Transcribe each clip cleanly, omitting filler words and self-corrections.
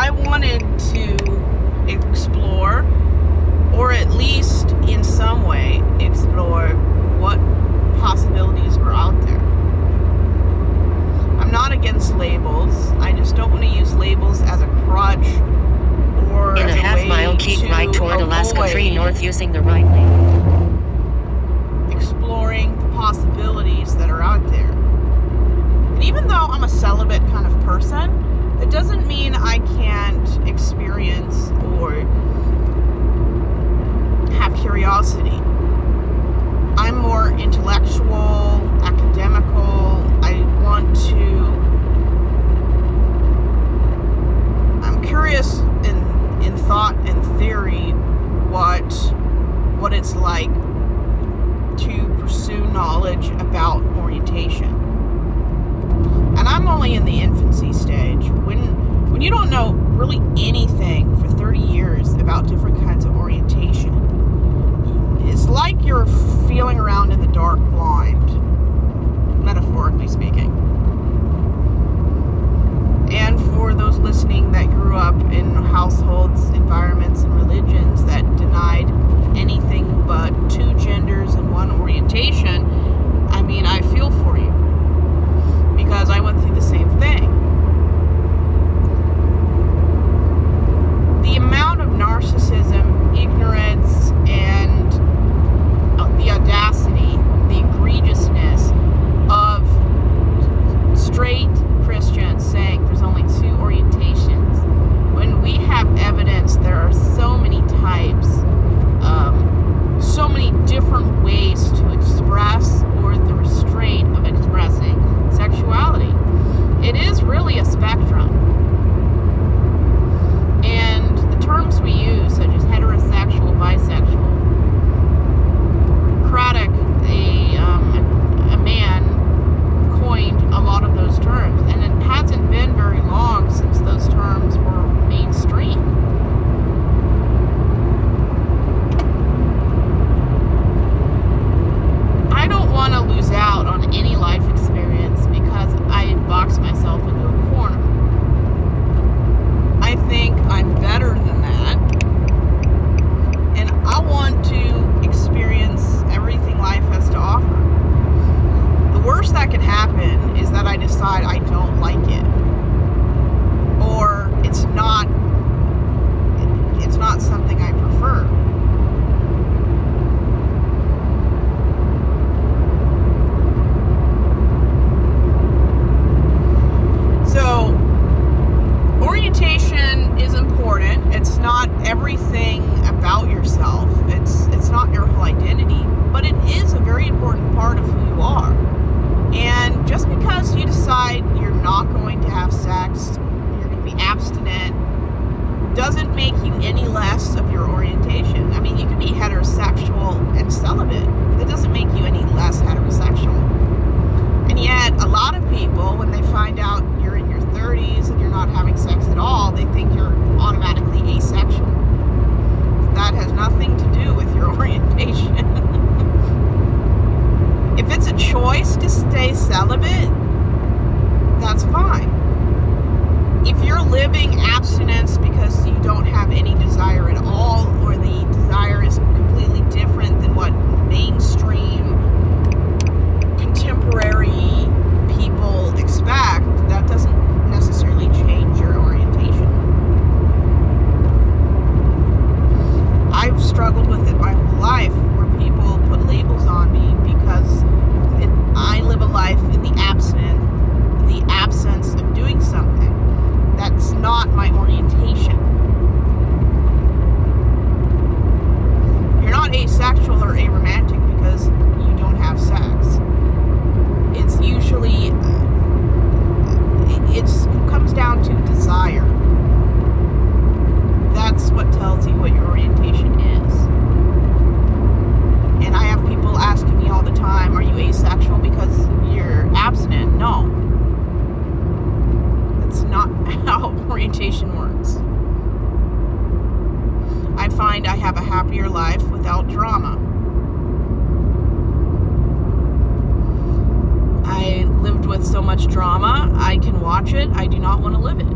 I wanted to explore, or at least in some way explore, what possibilities were out there. I'm not against labels. I just don't want to use labels as a crutch or In as a a half way mile, keep to right toward Alaska 3 avoid north using the right lane. exploring the possibilities that are out there. And even though I'm a celibate kind of person, that doesn't mean I can't experience or have curiosity. I'm more intellectual, academical. I'm curious in thought and theory what it's like to pursue knowledge about orientation. And I'm only in the infancy stage. When you don't know really anything for 30 years about different kinds of orientation, it's like you're feeling around in the dark blind, metaphorically speaking. And for those listening that grew up in households, environments, and religions that denied anything but two genders and one orientation, I mean, I feel for you, because I went through the same thing. The amount of narcissism, ignorance, and the audacity, the egregiousness of straight Christians saying there's only two orientations, when we have evidence there are so many types, so many different ways to express, or the restraint of expressing sexuality. It is really a spectrum. And the terms we use, such as heterosexual, bisexual, Craddock, a man, coined a lot of those terms, and it hasn't been very long since those terms were mainstream. I don't want to lose out on any life experience because I box myself into a corner. I think I'm better than that, and I want to experience everything life has to offer. The worst that could happen is that I decide I don't like it, or it's not something I prefer. So, orientation is important. It's not everything about yourself. It's not your whole identity, but it is a very important part of who you are. And just because you decide you're not going to have sex, you're going to be abstinent, doesn't make you any less of your orientation. I mean, you can be heterosexual and celibate. That doesn't make you any less heterosexual. And yet, a lot of people, when they find out you're in your 30s and you're not having sex at all, they think you're automatically asexual. That has nothing to do with your orientation. If it's a choice to stay celibate, that's fine. If you're living abstinence because you don't have any desire at all, or the desire is completely different than what mainstream contemporary people expect, that doesn't necessarily change your orientation. I've struggled with it my whole life, where people put labels on me because I live a life in the absence of doing something. That's not my orientation. You're not asexual or aromantic because you don't have sex. It's usually, it comes down to desire. That's what tells you what your orientation is. And I have people asking me all the time, are you asexual because you're abstinent? No. That's not how orientation works. I find I have a happier life without drama. I lived with so much drama, I can watch it, I do not want to live it.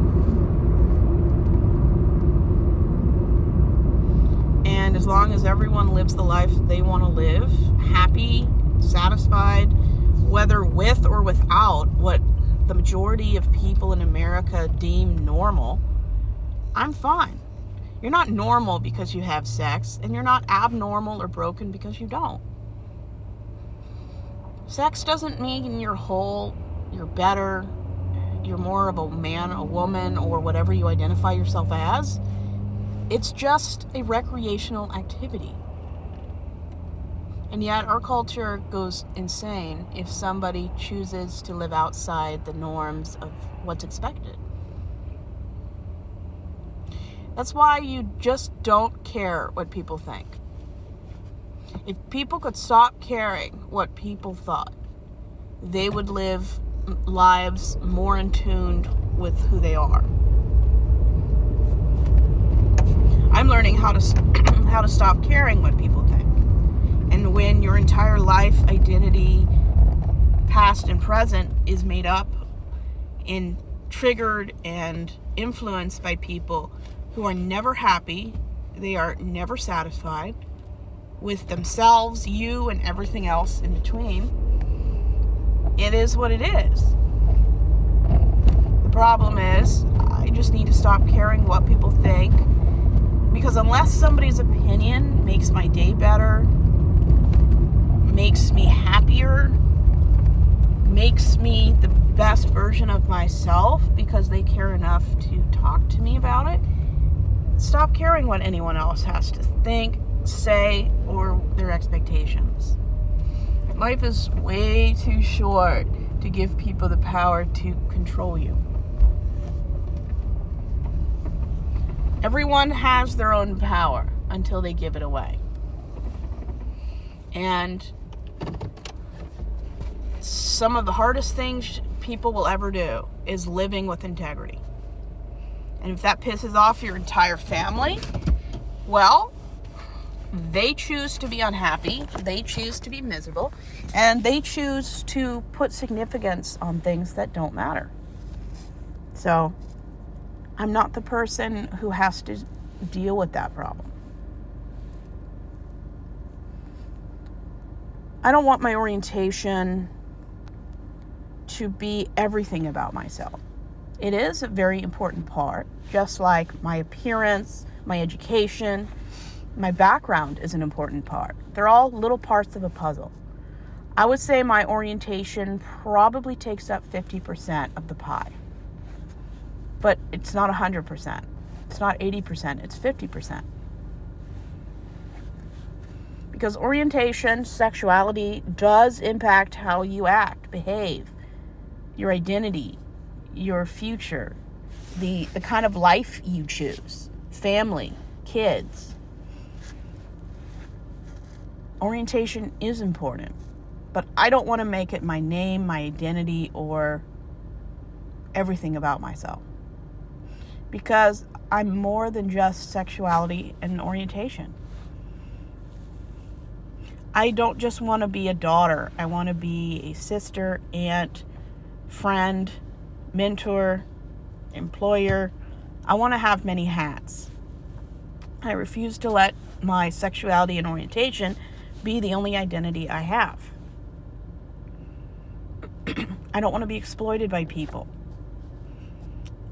long as everyone lives the life they want to live, happy, satisfied, whether with or without what the majority of people in America deem normal, I'm fine. You're not normal because you have sex, and you're not abnormal or broken because you don't. Sex doesn't mean you're whole, you're better, you're more of a man, a woman, or whatever you identify yourself as. It's just a recreational activity. And yet our culture goes insane if somebody chooses to live outside the norms of what's expected. That's why you just don't care what people think. If people could stop caring what people thought, they would live lives more in tune with who they are. I'm learning how to stop caring what people think. And when your entire life, identity, past and present, is made up and triggered and influenced by people who are never happy, they are never satisfied with themselves, you, and everything else in between, it is what it is. The problem is, I just need to stop caring what people think, because unless somebody's opinion makes my day better, makes me happier, makes me the best version of myself because they care enough to talk to me about it, stop caring what anyone else has to think, say, or their expectations. Life is way too short to give people the power to control you. Everyone has their own power until they give it away. And some of the hardest things people will ever do is living with integrity. And if that pisses off your entire family, well, they choose to be unhappy, they choose to be miserable, and they choose to put significance on things that don't matter. So, I'm not the person who has to deal with that problem. I don't want my orientation to be everything about myself. It is a very important part, just like my appearance, my education, my background is an important part. They're all little parts of a puzzle. I would say my orientation probably takes up 50% of the pie. But it's not 100%. It's not 80%. It's 50%. Because orientation, sexuality does impact how you act, behave, your identity, your future, the kind of life you choose, family, kids. Orientation is important, but I don't want to make it my name, my identity, or everything about myself. Because I'm more than just sexuality and orientation. I don't just want to be a daughter. I want to be a sister, aunt, friend, mentor, employer. I want to have many hats. I refuse to let my sexuality and orientation be the only identity I have. I don't want to be exploited by people.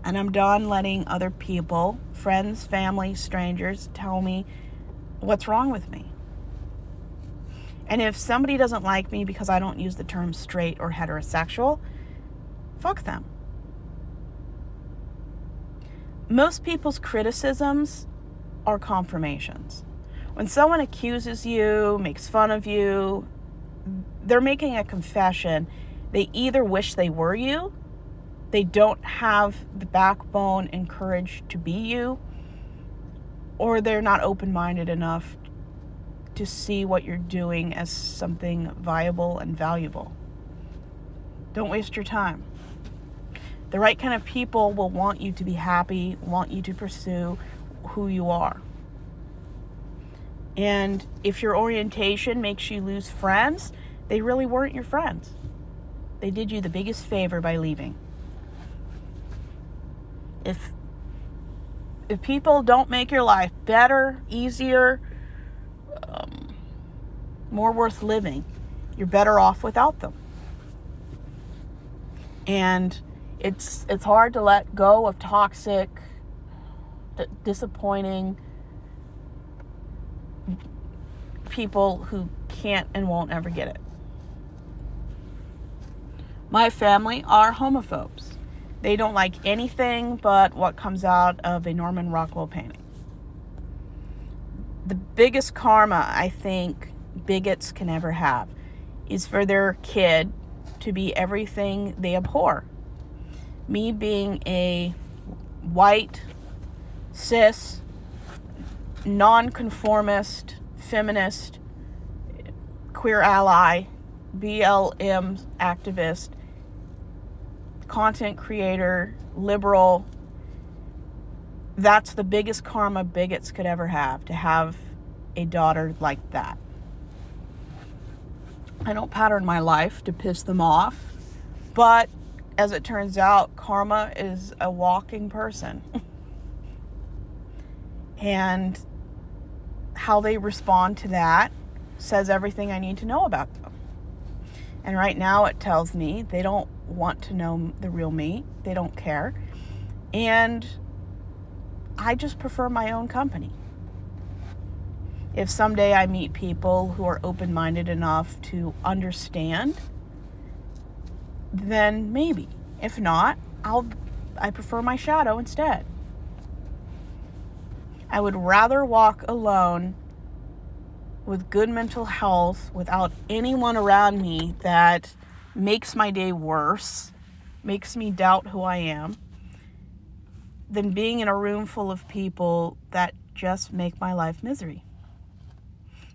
And I'm done letting other people, friends, family, strangers, tell me what's wrong with me. And if somebody doesn't like me because I don't use the term straight or heterosexual, fuck them. Most people's criticisms are confirmations. When someone accuses you, makes fun of you, they're making a confession. They either wish they were you, they don't have the backbone and courage to be you, or they're not open-minded enough to see what you're doing as something viable and valuable. Don't waste your time. The right kind of people will want you to be happy, want you to pursue who you are. And if your orientation makes you lose friends, they really weren't your friends. They did you the biggest favor by leaving. If people don't make your life better, easier, more worth living, you're better off without them. And it's hard to let go of toxic, disappointing people who can't and won't ever get it. My family are homophobes. They don't like anything but what comes out of a Norman Rockwell painting. The biggest karma I think bigots can ever have is for their kid to be everything they abhor. Me being a white, cis, nonconformist, feminist, queer ally, BLM activist, content creator, liberal, that's the biggest karma bigots could ever have, to have a daughter like that. I don't pattern my life to piss them off, but as it turns out, karma is a walking person. And how they respond to that says everything I need to know about them. And right now it tells me they don't want to know the real me. They don't care. And I just prefer my own company. If someday I meet people who are open-minded enough to understand, then maybe. If not, I prefer my shadow instead. I would rather walk alone with good mental health, without anyone around me that makes my day worse, makes me doubt who I am, than being in a room full of people that just make my life misery.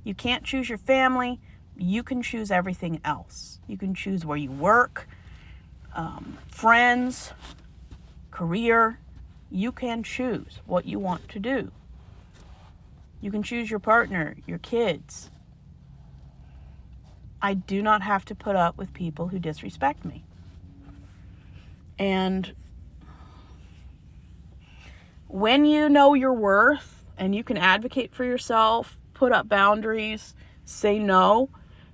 You can't choose your family. You can choose everything else. You can choose where you work, friends, career. You can choose what you want to do. You can choose your partner, your kids. I do not have to put up with people who disrespect me. And when you know your worth and you can advocate for yourself, put up boundaries, say no,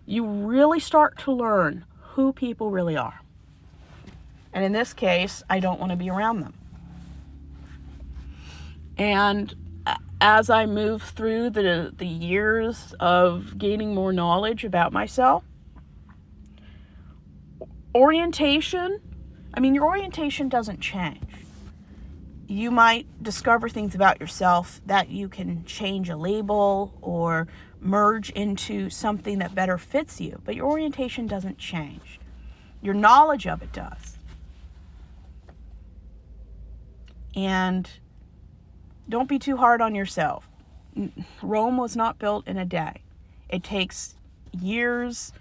you really start to learn who people really are. And in this case, I don't want to be around them. And as I move through the years of gaining more knowledge about myself, your orientation doesn't change. You might discover things about yourself that you can change a label or merge into something that better fits you, but your orientation doesn't change. Your knowledge of it does. And don't be too hard on yourself. Rome was not built in a day. It takes years,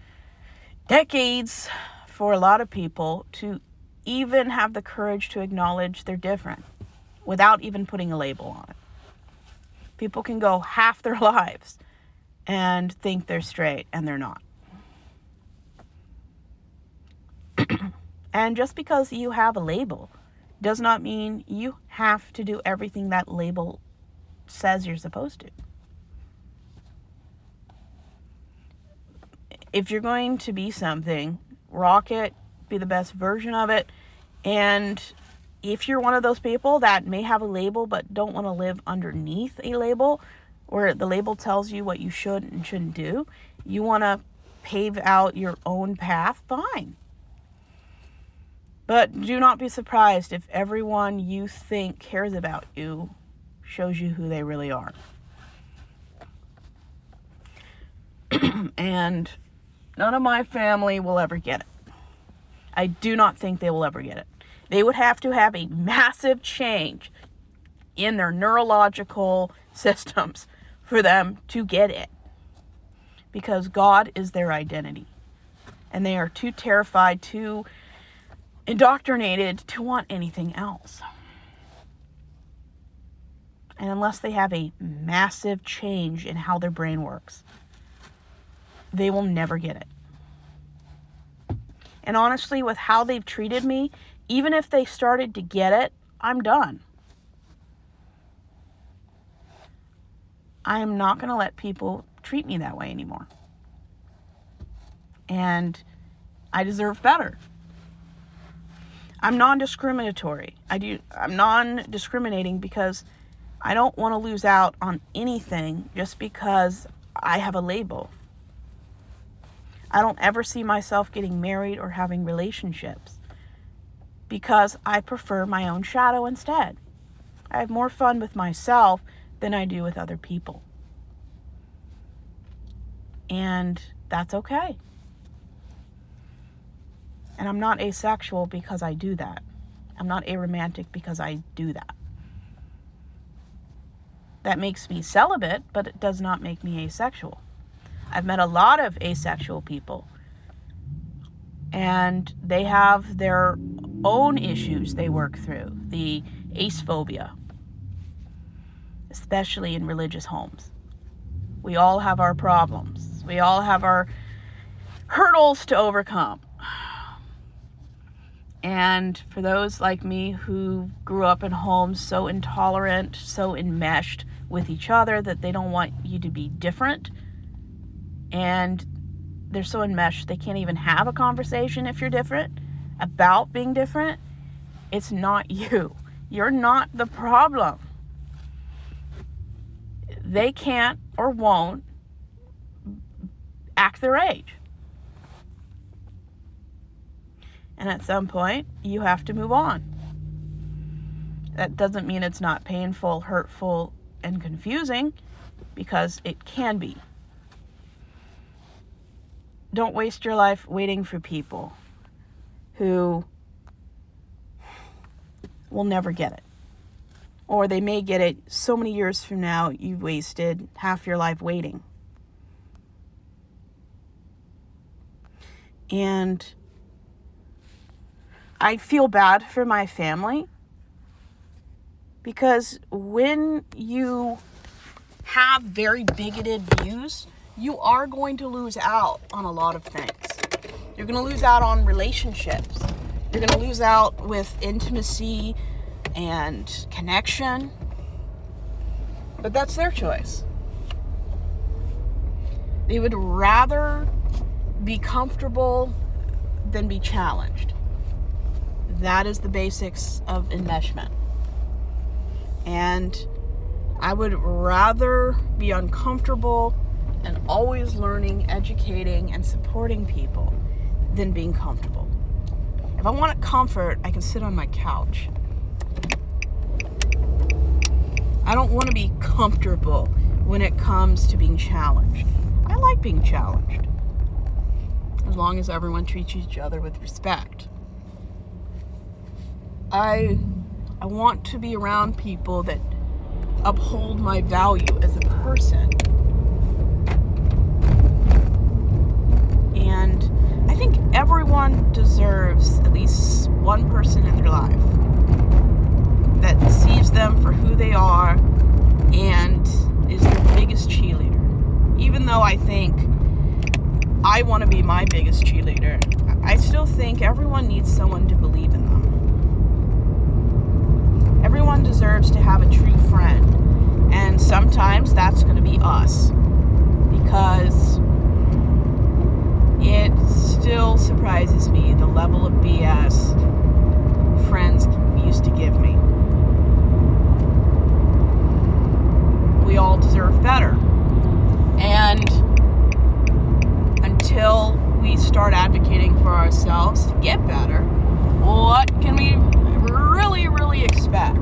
decades for a lot of people to even have the courage to acknowledge they're different without even putting a label on it. People can go half their lives and think they're straight, and they're not. And just because you have a label does not mean you have to do everything that label says you're supposed to. If you're going to be something, rock it, be the best version of it. And if you're one of those people that may have a label but don't want to live underneath a label, where the label tells you what you should and shouldn't do, you want to pave out your own path, fine. But do not be surprised if everyone you think cares about you shows you who they really are. And none of my family will ever get it. I do not think they will ever get it. They would have to have a massive change in their neurological systems for them to get it. Because God is their identity. And they are too terrified, too indoctrinated to want anything else. And unless they have a massive change in how their brain works, they will never get it. And honestly, with how they've treated me, even if they started to get it, I'm done. I am not going to let people treat me that way anymore. And I deserve better. I'm non-discriminatory. I'm non-discriminating because I don't want to lose out on anything just because I have a label. I don't ever see myself getting married or having relationships because I prefer my own shadow instead. I have more fun with myself than I do with other people. And that's okay. And I'm not asexual because I do that. I'm not aromantic because I do that. That makes me celibate, but it does not make me asexual. I've met a lot of asexual people, and they have their own issues they work through. The ace phobia, especially in religious homes. We all have our problems. We all have our hurdles to overcome. And for those like me who grew up in homes so intolerant, so enmeshed with each other that they don't want you to be different, and they're so enmeshed they can't even have a conversation if you're different, about being different, it's not you. You're not the problem. They can't or won't act their age. And at some point, you have to move on. That doesn't mean it's not painful, hurtful, and confusing, because it can be. Don't waste your life waiting for people who will never get it. Or they may get it so many years from now, you've wasted half your life waiting. And I feel bad for my family, because when you have very bigoted views, you are going to lose out on a lot of things. You're going to lose out on relationships. You're going to lose out with intimacy and connection. But that's their choice. They would rather be comfortable than be challenged. That is the basics of enmeshment. And I would rather be uncomfortable and always learning, educating, and supporting people than being comfortable. If I want comfort, I can sit on my couch. I don't want to be comfortable when it comes to being challenged. I like being challenged, as long as everyone treats each other with respect. I want to be around people that uphold my value as a person. And I think everyone deserves at least one person in their life that sees them for who they are and is their biggest cheerleader. Even though I think I want to be my biggest cheerleader, I still think everyone needs someone to believe in them. Everyone deserves to have a true friend, and sometimes that's going to be us, because it still surprises me the level of BS friends used to give me. We all deserve better, and until we start advocating for ourselves to get better, what can we really expect?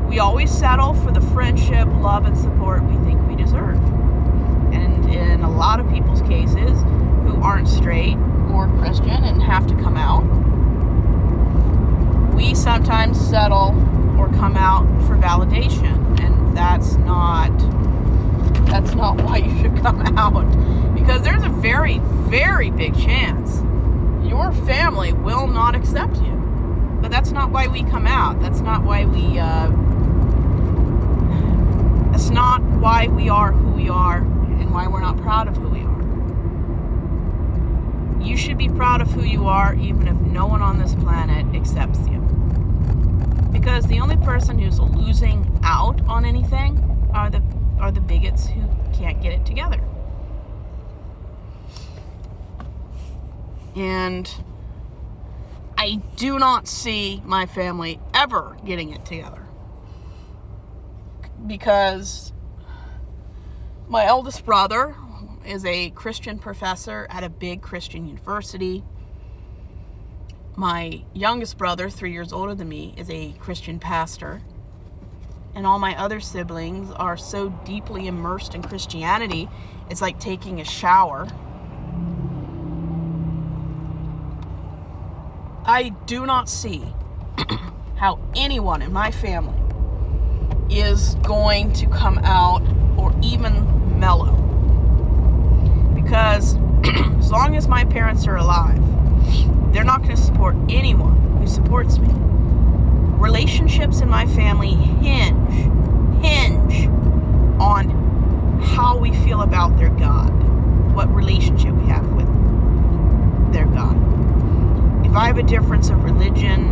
We always settle for the friendship, love, and support we think we deserve. And in a lot of people's cases who aren't straight or Christian and have to come out, we sometimes settle or come out for validation, and that's not why you should come out, because there's a very, very big chance your family will not accept you. But that's not why we come out. That's not why we are who we are, and why we're not proud of who we are. You should be proud of who you are, even if no one on this planet accepts you. Because the only person who's losing out on anything are the bigots who can't get it together. And I do not see my family ever getting it together. Because my eldest brother is a Christian professor at a big Christian university. My youngest brother, 3 years older than me, is a Christian pastor. And all my other siblings are so deeply immersed in Christianity, it's like taking a shower. I do not see how anyone in my family is going to come out or even mellow. Because as long as my parents are alive, they're not going to support anyone who supports me. Relationships in my family hinge on how we feel about their God, what relationship we have with their God. If I have a difference of religion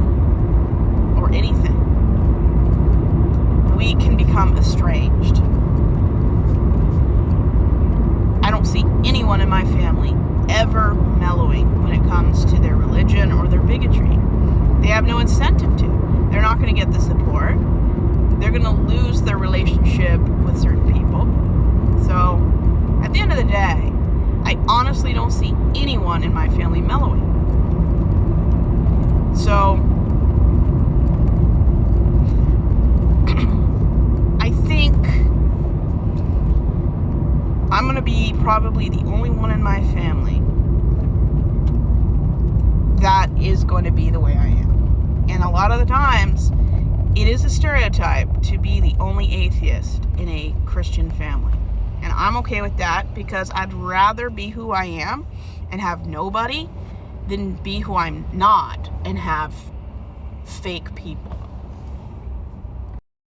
or anything, we can become estranged. I don't see anyone in my family ever mellowing when it comes to their religion or their bigotry. They have no incentive to. They're not going to get the support. They're going to lose their relationship with certain people. So, at the end of the day, I honestly don't see anyone in my family mellowing. So, I think I'm going to be probably the only one in my family that is going to be the way I am. And a lot of the times, it is a stereotype to be the only atheist in a Christian family. And I'm okay with that because I'd rather be who I am and have nobody than be who I'm not and have fake people.